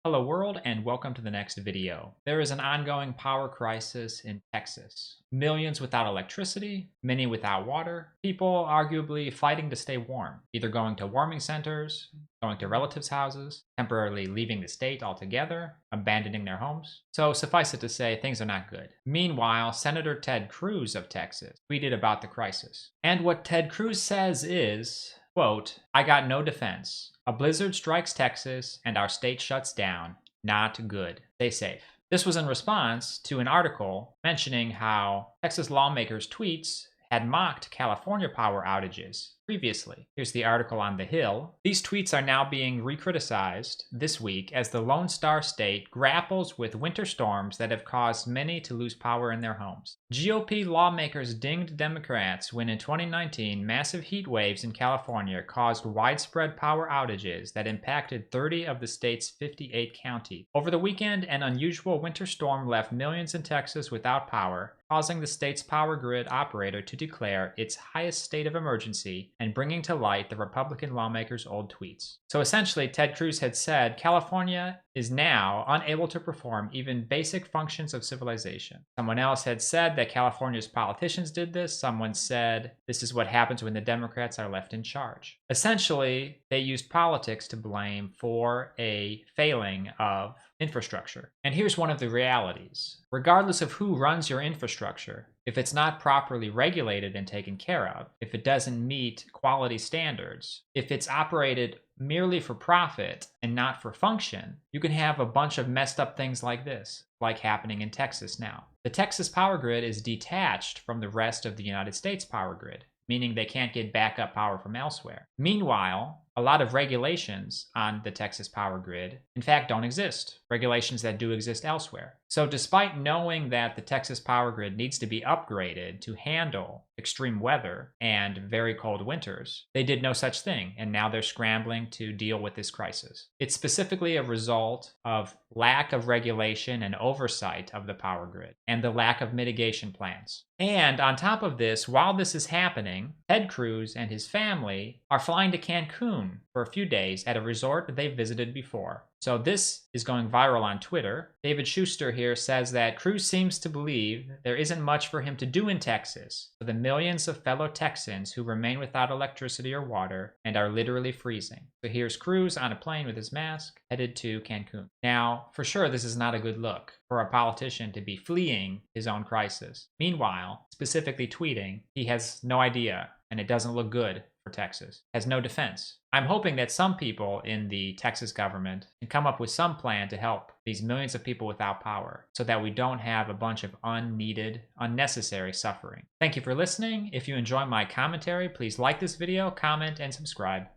Hello world and welcome to the next video. There is an ongoing power crisis in Texas. Millions without electricity, many without water, people arguably fighting to stay warm, either going to warming centers, going to relatives' houses, temporarily leaving the state altogether, abandoning their homes. So suffice it to say, things are not good. Meanwhile, Senator Ted Cruz of Texas tweeted about the crisis. And what Ted Cruz says is, quote, "I got no defense. A blizzard strikes Texas and our state shuts down. Not good. Stay safe." This was in response to an article mentioning how Texas lawmakers' tweets had mocked California power outages previously. Here's the article on The Hill. These tweets are now being re-criticized this week as the Lone Star State grapples with winter storms that have caused many to lose power in their homes. GOP lawmakers dinged Democrats when in 2019, massive heat waves in California caused widespread power outages that impacted 30 of the state's 58 counties. Over the weekend, an unusual winter storm left millions in Texas without power, causing the state's power grid operator to declare its highest state of emergency and bringing to light the Republican lawmakers' old tweets. So essentially, Ted Cruz had said California is now unable to perform even basic functions of civilization. Someone else had said that California's politicians did this. Someone said this is what happens when the Democrats are left in charge. Essentially, they used politics to blame for a failing of infrastructure. And here's one of the realities. Regardless of who runs your infrastructure, if it's not properly regulated and taken care of, if it doesn't meet quality standards, if it's operated merely for profit and not for function, you can have a bunch of messed up things like this, like happening in Texas now. The Texas power grid is detached from the rest of the United States power grid, meaning they can't get backup power from elsewhere. Meanwhile, a lot of regulations on the Texas power grid, in fact, don't exist. Regulations that do exist elsewhere. So despite knowing that the Texas power grid needs to be upgraded to handle extreme weather and very cold winters, they did no such thing, and now they're scrambling to deal with this crisis. It's specifically a result of lack of regulation and oversight of the power grid, and the lack of mitigation plans. And on top of this, while this is happening, Ted Cruz and his family are flying to Cancun for a few days at a resort that they've visited before. So this is going viral on Twitter. David Schuster here says that Cruz seems to believe there isn't much for him to do in Texas for the millions of fellow Texans who remain without electricity or water and are literally freezing. So here's Cruz on a plane with his mask headed to Cancun. Now, for sure, this is not a good look for a politician to be fleeing his own crisis. Meanwhile, specifically tweeting, he has no idea and it doesn't look good for Texas, has no defense. I'm hoping that some people in the Texas government can come up with some plan to help these millions of people without power so that we don't have a bunch of unneeded, unnecessary suffering. Thank you for listening. If you enjoy my commentary, please like this video, comment, and subscribe.